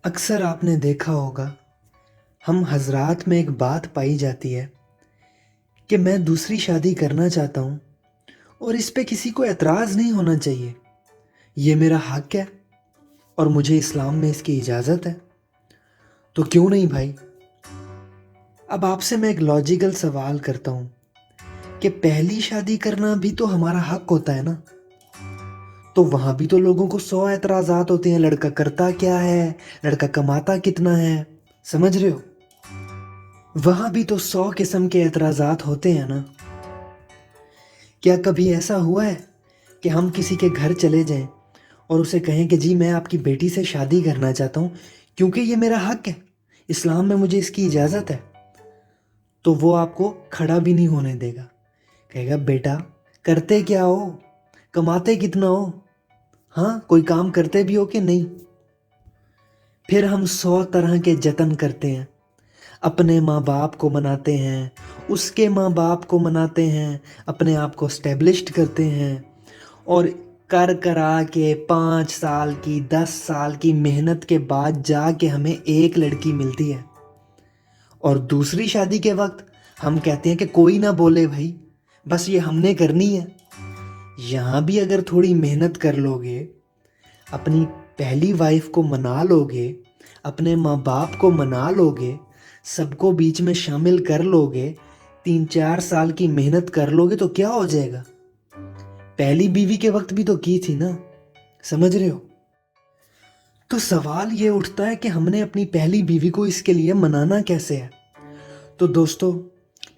اکثر آپ نے دیکھا ہوگا ہم حضرات میں ایک بات پائی جاتی ہے کہ میں دوسری شادی کرنا چاہتا ہوں اور اس پہ کسی کو اعتراض نہیں ہونا چاہیے، یہ میرا حق ہے اور مجھے اسلام میں اس کی اجازت ہے، تو کیوں نہیں بھائی؟ اب آپ سے میں ایک لاجیکل سوال کرتا ہوں کہ پہلی شادی کرنا بھی تو ہمارا حق ہوتا ہے نا، تو وہاں بھی تو لوگوں کو 100 اعتراضات ہوتے ہیں، لڑکا کرتا کیا ہے، لڑکا کماتا کتنا ہے، سمجھ رہے ہو؟ وہاں بھی تو 100 قسم کے اعتراضات ہوتے ہیں نا۔ کیا کبھی ایسا ہوا ہے کہ ہم کسی کے گھر چلے جائیں اور اسے کہیں کہ جی میں آپ کی بیٹی سے شادی کرنا چاہتا ہوں کیونکہ یہ میرا حق ہے، اسلام میں مجھے اس کی اجازت ہے، تو وہ آپ کو کھڑا بھی نہیں ہونے دے گا، کہے گا بیٹا کرتے کیا ہو، کماتے کتنا ہو، ہاں کوئی کام کرتے بھی ہو کہ نہیں؟ پھر ہم 100 طرح کے جتن کرتے ہیں، اپنے ماں باپ کو مناتے ہیں، اس کے ماں باپ کو مناتے ہیں، اپنے آپ کو اسٹیبلشڈ کرتے ہیں، اور کر کرا کے 5 سال کی 10 سال کی محنت کے بعد جا کے ہمیں ایک لڑکی ملتی ہے، اور دوسری شادی کے وقت ہم کہتے ہیں کہ کوئی نہ بولے بھائی، بس یہ ہم نے کرنی ہے۔ یہاں بھی اگر تھوڑی محنت کر لو گے، اپنی پہلی وائف کو منا لو گے، اپنے ماں باپ کو منا لو گے، سب کو بیچ میں شامل کر لو گے، 3 4 سال کی محنت کر لو گے تو کیا ہو جائے گا؟ پہلی بیوی کے وقت بھی تو کی تھی نا، سمجھ رہے ہو؟ تو سوال یہ اٹھتا ہے کہ ہم نے اپنی پہلی بیوی کو اس کے لیے منانا کیسے ہے؟ تو دوستو،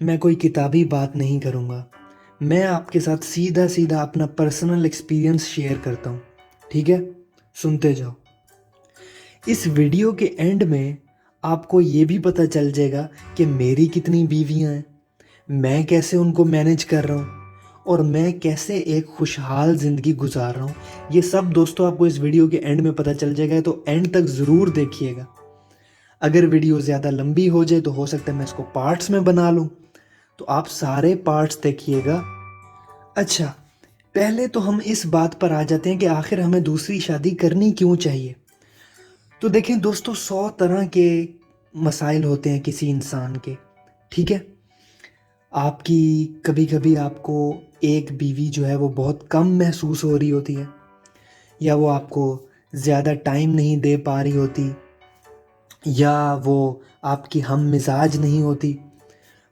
میں کوئی کتابی بات نہیں کروں گا، میں آپ کے ساتھ سیدھا سیدھا اپنا پرسنل ایکسپیرینس شیئر کرتا ہوں، ٹھیک ہے؟ سنتے جاؤ۔ اس ویڈیو کے اینڈ میں آپ کو یہ بھی پتہ چل جائے گا کہ میری کتنی بیویاں ہیں، میں کیسے ان کو مینیج کر رہا ہوں، اور میں کیسے ایک خوشحال زندگی گزار رہا ہوں۔ یہ سب دوستو آپ کو اس ویڈیو کے اینڈ میں پتہ چل جائے گا، تو اینڈ تک ضرور دیکھیے گا۔ اگر ویڈیو زیادہ لمبی ہو جائے تو ہو سکتا ہے میں اس کو پارٹس میں بنا لوں، تو آپ سارے پارٹس دیکھیے گا۔ اچھا، پہلے تو ہم اس بات پر آ جاتے ہیں کہ آخر ہمیں دوسری شادی کرنی کیوں چاہیے۔ تو دیکھیں دوستو، 100 طرح کے مسائل ہوتے ہیں کسی انسان کے، ٹھیک ہے؟ آپ کی کبھی کبھی آپ کو ایک بیوی جو ہے وہ بہت کم محسوس ہو رہی ہوتی ہے، یا وہ آپ کو زیادہ ٹائم نہیں دے پا رہی ہوتی، یا وہ آپ کی ہم مزاج نہیں ہوتی،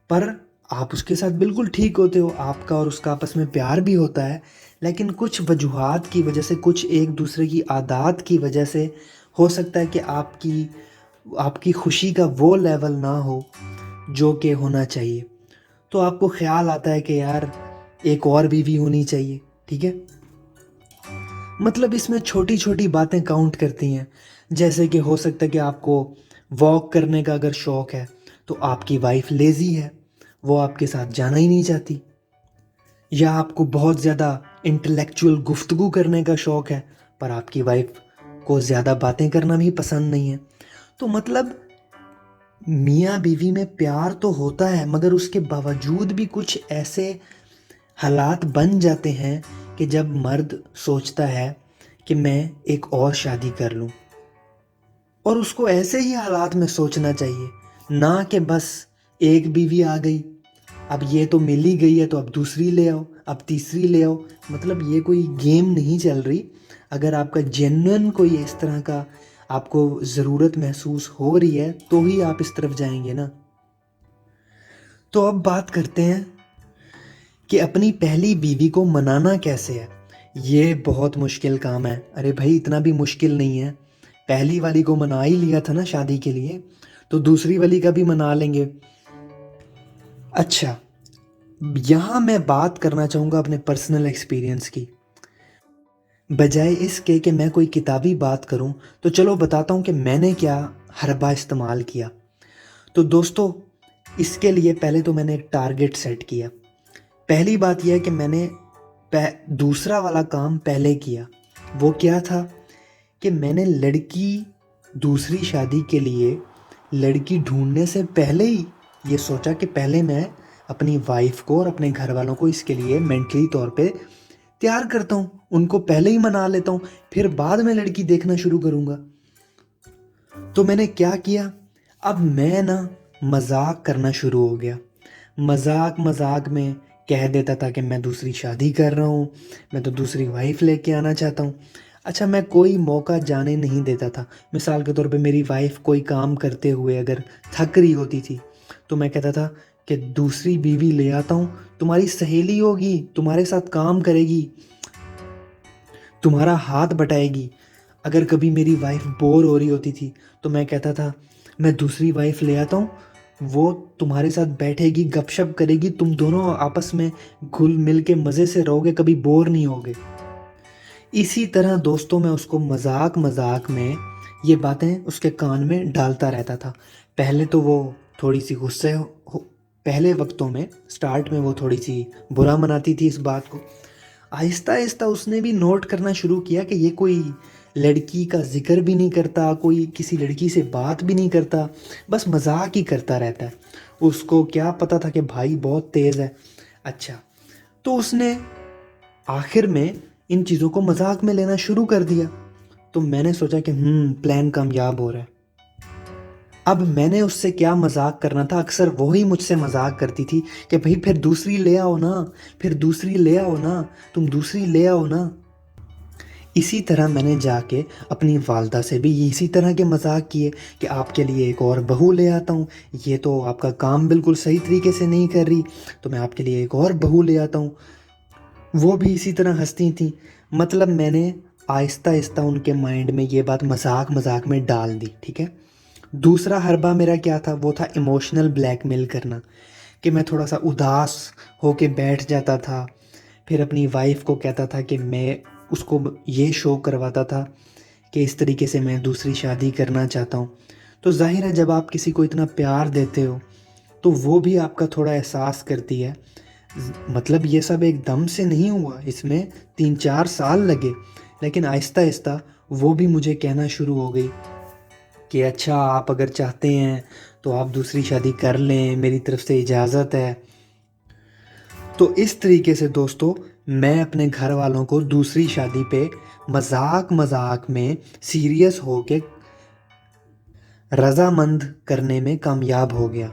پر آپ اس کے ساتھ بالکل ٹھیک ہوتے ہو، آپ کا اور اس کا آپس میں پیار بھی ہوتا ہے، لیکن کچھ وجوہات کی وجہ سے، کچھ ایک دوسرے کی عادات کی وجہ سے ہو سکتا ہے کہ آپ کی خوشی کا وہ لیول نہ ہو جو کہ ہونا چاہیے، تو آپ کو خیال آتا ہے کہ یار ایک اور بیوی ہونی چاہیے، ٹھیک ہے؟ مطلب اس میں چھوٹی چھوٹی باتیں کاؤنٹ کرتی ہیں، جیسے کہ ہو سکتا ہے کہ آپ کو واک کرنے کا اگر شوق ہے تو آپ کی وائف لیزی ہے، وہ آپ کے ساتھ جانا ہی نہیں چاہتی، یا آپ کو بہت زیادہ انٹلیکچوئل گفتگو کرنے کا شوق ہے پر آپ کی وائف کو زیادہ باتیں کرنا بھی پسند نہیں ہے۔ تو مطلب میاں بیوی میں پیار تو ہوتا ہے، مگر اس کے باوجود بھی کچھ ایسے حالات بن جاتے ہیں کہ جب مرد سوچتا ہے کہ میں ایک اور شادی کر لوں، اور اس کو ایسے ہی حالات میں سوچنا چاہیے، نہ کہ بس ایک بیوی آ گئی، اب یہ تو مل ہی گئی ہے تو اب دوسری لے آؤ، اب تیسری لے آؤ۔ مطلب یہ کوئی گیم نہیں چل رہی۔ اگر آپ کا جینوئن کوئی اس طرح کا آپ کو ضرورت محسوس ہو رہی ہے تو ہی آپ اس طرف جائیں گے نا۔ تو اب بات کرتے ہیں کہ اپنی پہلی بیوی کو منانا کیسے ہے۔ یہ بہت مشکل کام ہے۔ ارے بھائی اتنا بھی مشکل نہیں ہے، پہلی والی کو منا ہی لیا تھا نا شادی کے لیے، تو دوسری والی کا بھی منا لیں گے۔ اچھا، یہاں میں بات کرنا چاہوں گا اپنے پرسنل ایکسپیرینس کی، بجائے اس کے کہ میں کوئی کتابی بات کروں، تو چلو بتاتا ہوں کہ میں نے کیا حربہ استعمال کیا۔ تو دوستو، اس کے لیے پہلے تو میں نے ایک ٹارگٹ سیٹ کیا۔ پہلی بات یہ ہے کہ میں نے دوسرا والا کام پہلے کیا۔ وہ کیا تھا کہ میں نے لڑکی دوسری شادی کے لیے لڑکی ڈھونڈنے سے پہلے ہی یہ سوچا کہ پہلے میں اپنی وائف کو اور اپنے گھر والوں کو اس کے لیے مینٹلی طور پہ تیار کرتا ہوں، ان کو پہلے ہی منا لیتا ہوں، پھر بعد میں لڑکی دیکھنا شروع کروں گا۔ تو میں نے کیا کیا، اب میں نا مذاق کرنا شروع ہو گیا. مذاق میں کہہ دیتا تھا کہ میں دوسری شادی کر رہا ہوں، میں تو دوسری وائف لے کے آنا چاہتا ہوں. اچھا، میں کوئی موقع جانے نہیں دیتا تھا. مثال کے طور پہ میری وائف کوئی کام کرتے ہوئے اگر تھک رہی ہوتی تھی تو میں کہتا تھا کہ دوسری بیوی لے آتا ہوں، تمہاری سہیلی ہوگی، تمہارے ساتھ کام کرے گی، تمہارا ہاتھ بٹائے گی. اگر کبھی میری وائف بور ہو رہی ہوتی تھی تو میں کہتا تھا میں دوسری وائف لے آتا ہوں، وہ تمہارے ساتھ بیٹھے گی، گپ شپ کرے گی، تم دونوں آپس میں گھل مل کے مزے سے رہو گے، کبھی بور نہیں ہوگے. اسی طرح دوستوں میں اس کو مذاق میں یہ باتیں اس کے کان میں ڈالتا رہتا تھا. پہلے تو وہ تھوڑی سی پہلے وقتوں میں سٹارٹ میں وہ تھوڑی سی برا مناتی تھی اس بات کو. آہستہ آہستہ اس نے بھی نوٹ کرنا شروع کیا کہ یہ کوئی لڑکی کا ذکر بھی نہیں کرتا، کوئی کسی لڑکی سے بات بھی نہیں کرتا، بس مذاق ہی کرتا رہتا ہے. اس کو کیا پتا تھا کہ بھائی بہت تیز ہے. اچھا، تو اس نے آخر میں ان چیزوں کو مذاق میں لینا شروع کر دیا. تو میں نے سوچا کہ پلان کامیاب ہو رہا ہے. اب میں نے اس سے کیا مذاق کرنا تھا، اکثر وہی مجھ سے مذاق کرتی تھی کہ بھائی پھر دوسری لے آؤ نا، تم دوسری لے آؤ نا. اسی طرح میں نے جا کے اپنی والدہ سے بھی اسی طرح کے مذاق کیے کہ آپ کے لیے ایک اور بہو لے آتا ہوں، یہ تو آپ کا کام بالکل صحیح طریقے سے نہیں کر رہی، تو میں آپ کے لیے ایک اور بہو لے آتا ہوں. وہ بھی اسی طرح ہنستی تھیں. مطلب میں نے آہستہ آہستہ ان کے مائنڈ میں یہ بات مذاق میں ڈال دی. ٹھیک ہے. دوسرا حربہ میرا کیا تھا، وہ تھا ایموشنل بلیک میل کرنا، کہ میں تھوڑا سا اداس ہو کے بیٹھ جاتا تھا، پھر اپنی وائف کو کہتا تھا کہ میں اس کو یہ شو کرواتا تھا کہ اس طریقے سے میں دوسری شادی کرنا چاہتا ہوں. تو ظاہر ہے جب آپ کسی کو اتنا پیار دیتے ہو تو وہ بھی آپ کا تھوڑا احساس کرتی ہے. مطلب یہ سب ایک دم سے نہیں ہوا، اس میں 3-4 سال لگے، لیکن آہستہ آہستہ وہ بھی مجھے کہنا شروع ہو گئی کہ اچھا آپ اگر چاہتے ہیں تو آپ دوسری شادی کر لیں، میری طرف سے اجازت ہے. تو اس طریقے سے دوستو میں اپنے گھر والوں کو دوسری شادی پہ مذاق میں سیریس ہو کے رضامند کرنے میں کامیاب ہو گیا.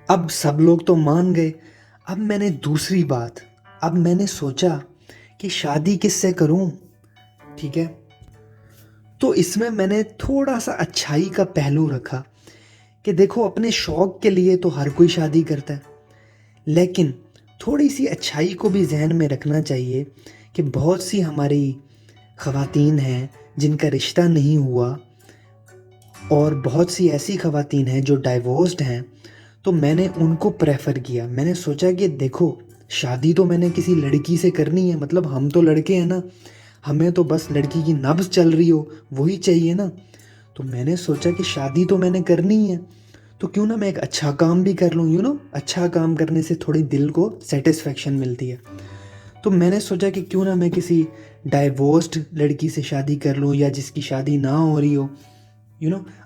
اب سب لوگ تو مان گئے. اب میں نے سوچا کہ شادی کس سے کروں. ٹھیک ہے. تو اس میں نے تھوڑا سا اچھائی کا پہلو رکھا کہ دیکھو اپنے شوق کے لیے تو ہر کوئی شادی کرتا ہے، لیکن تھوڑی سی اچھائی کو بھی ذہن میں رکھنا چاہیے کہ بہت سی ہماری خواتین ہیں جن کا رشتہ نہیں ہوا، اور بہت سی ایسی خواتین ہیں جو ڈائیورسڈ ہیں. تو میں نے ان کو پریفر کیا. میں نے سوچا کہ دیکھو شادی تو میں نے کسی لڑکی سے کرنی ہے، مطلب ہم تو لڑکے ہیں نا، ہمیں تو بس لڑکی کی نبض چل رہی ہو وہی چاہیے نا. تو میں نے سوچا کہ شادی تو میں نے کرنی ہے، تو کیوں نہ میں ایک اچھا کام بھی کر لوں. اچھا کام کرنے سے تھوڑی دل کو سیٹسفیکشن ملتی ہے. تو میں نے سوچا کہ کیوں نہ میں کسی ڈائیورسڈ لڑکی سے شادی کر لوں، یا جس کی شادی نہ ہو رہی ہو.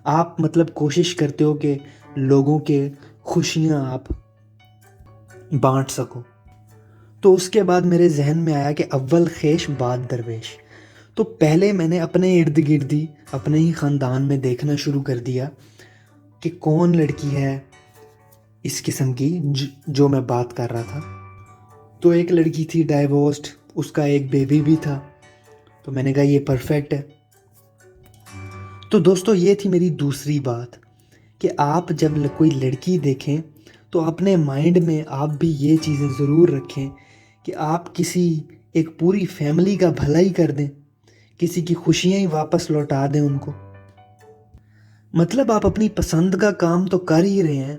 آپ مطلب کوشش کرتے ہو کہ لوگوں کے خوشیاں آپ بانٹ سکو. تو اس کے بعد میرے ذہن میں آیا کہ اول خیش بعد درویش. تو پہلے میں نے اپنے ارد گرد ہی اپنے ہی خاندان میں دیکھنا شروع کر دیا کہ کون لڑکی ہے اس قسم کی جو میں بات کر رہا تھا. تو ایک لڑکی تھی ڈائیورسڈ، اس کا ایک بیبی بھی تھا. تو میں نے کہا یہ پرفیکٹ ہے. تو دوستو یہ تھی میری دوسری بات کہ آپ جب کوئی لڑکی دیکھیں تو اپنے مائنڈ میں آپ بھی یہ چیزیں ضرور رکھیں کہ آپ کسی ایک پوری فیملی کا بھلا ہی کر دیں، کسی کی خوشیاں ہی واپس لوٹا دیں ان کو. مطلب آپ اپنی پسند کا کام تو کر ہی رہے ہیں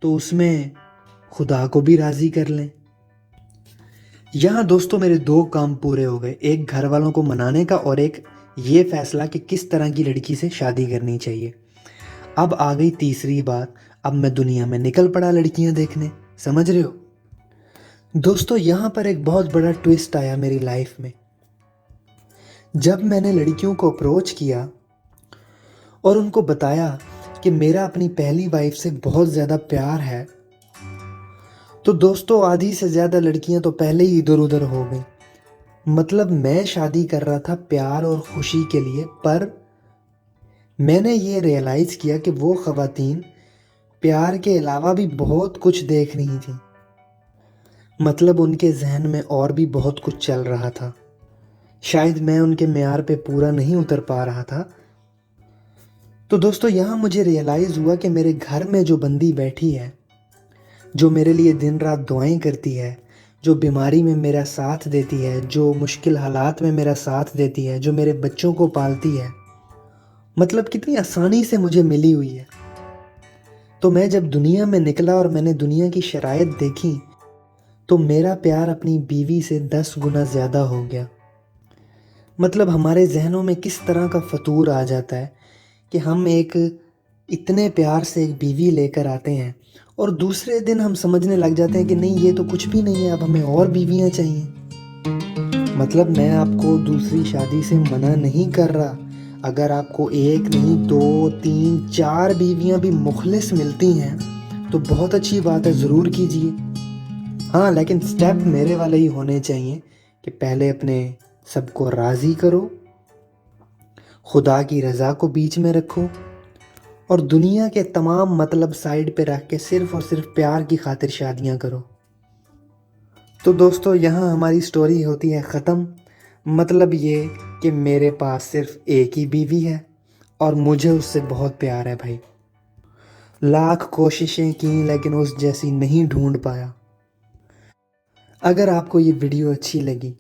تو اس میں خدا کو بھی راضی کر لیں. یہاں دوستو میرے 2 کام پورے ہو گئے، ایک گھر والوں کو منانے کا اور ایک یہ فیصلہ کہ کس طرح کی لڑکی سے شادی کرنی چاہیے. اب آ گئی تیسری بات، اب میں دنیا میں نکل پڑا لڑکیاں دیکھنے. سمجھ رہے ہو دوستو؟ یہاں پر ایک بہت بڑا ٹویسٹ آیا میری لائف میں. جب میں نے لڑکیوں کو اپروچ کیا اور ان کو بتایا کہ میرا اپنی پہلی وائف سے بہت زیادہ پیار ہے، تو دوستو آدھی سے زیادہ لڑکیاں تو پہلے ہی ادھر ادھر ہو گئیں. مطلب میں شادی کر رہا تھا پیار اور خوشی کے لیے، پر میں نے یہ ریئلائز کیا کہ وہ خواتین پیار کے علاوہ بھی بہت کچھ دیکھ رہی تھیں، مطلب ان کے ذہن میں اور بھی بہت کچھ چل رہا تھا، شاید میں ان کے معیار پہ پورا نہیں اتر پا رہا تھا۔ تو دوستو یہاں مجھے ریئلائز ہوا کہ میرے گھر میں جو بندی بیٹھی ہے، جو میرے لیے دن رات دعائیں کرتی ہے، جو بیماری میں میرا ساتھ دیتی ہے، جو مشکل حالات میں میرا ساتھ دیتی ہے، جو میرے بچوں کو پالتی ہے، مطلب کتنی آسانی سے مجھے ملی ہوئی ہے۔ تو میں جب دنیا میں نکلا اور میں نے دنیا کی شرائط دیکھی تو میرا پیار اپنی بیوی سے 10 گنا زیادہ ہو گیا۔ مطلب ہمارے ذہنوں میں کس طرح کا فطور آ جاتا ہے کہ ہم اتنے پیار سے ایک بیوی لے کر آتے ہیں اور دوسرے دن ہم سمجھنے لگ جاتے ہیں کہ نہیں یہ تو کچھ بھی نہیں ہے، اب ہمیں اور بیویاں چاہیے۔ مطلب میں آپ کو دوسری شادی سے منع نہیں کر رہا، اگر آپ کو 1 نہیں 2 3 4 بیویاں بھی مخلص ملتی ہیں تو بہت اچھی بات ہے، ضرور کیجیے۔ ہاں لیکن سٹیپ میرے والے ہی ہونے چاہیے کہ پہلے اپنے سب کو راضی کرو، خدا کی رضا کو بیچ میں رکھو اور دنیا کے تمام مطلب سائیڈ پہ رکھ کے صرف اور صرف پیار کی خاطر شادیاں کرو۔ تو دوستو یہاں ہماری سٹوری ہوتی ہے ختم۔ مطلب یہ کہ میرے پاس صرف ایک ہی بیوی ہے اور مجھے اس سے بہت پیار ہے بھائی، لاکھ کوششیں کی لیکن اس جیسی نہیں ڈھونڈ پایا۔ اگر آپ کو یہ ویڈیو اچھی لگی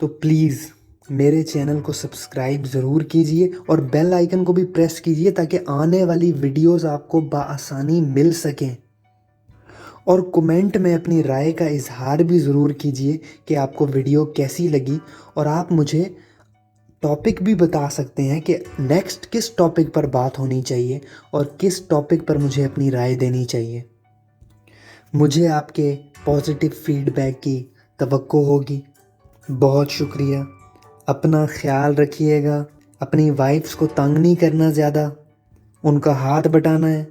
تو پلیز میرے چینل کو سبسکرائب ضرور کیجئے اور بیل آئیکن کو بھی پریس کیجئے تاکہ آنے والی ویڈیوز آپ کو بآسانی مل سکیں، اور کومنٹ میں اپنی رائے کا اظہار بھی ضرور کیجئے کہ آپ کو ویڈیو کیسی لگی، اور آپ مجھے ٹاپک بھی بتا سکتے ہیں کہ نیکسٹ کس ٹاپک پر بات ہونی چاہیے اور کس ٹاپک پر مجھے اپنی رائے دینی چاہیے۔ مجھے آپ کے پازیٹیو فیڈ بیک کی توقع ہوگی۔ بہت شکریہ۔ اپنا خیال رکھیے گا، اپنی وائفز کو تنگ نہیں کرنا زیادہ، ان کا ہاتھ بٹانا ہے،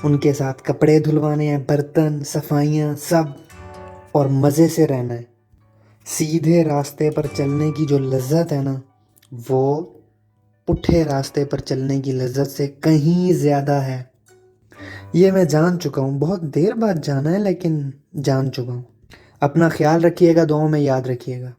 ان کے ساتھ کپڑے دھلوانے ہیں، برتن صفائیاں سب، اور مزے سے رہنا ہے۔ سیدھے راستے پر چلنے کی جو لذت ہے نا، وہ پٹھے راستے پر چلنے کی لذت سے کہیں زیادہ ہے۔ یہ میں جان چکا ہوں، بہت دیر بعد جانا ہے لیکن جان چکا ہوں۔ اپنا خیال رکھیے گا، دعاؤں میں یاد رکھیے گا۔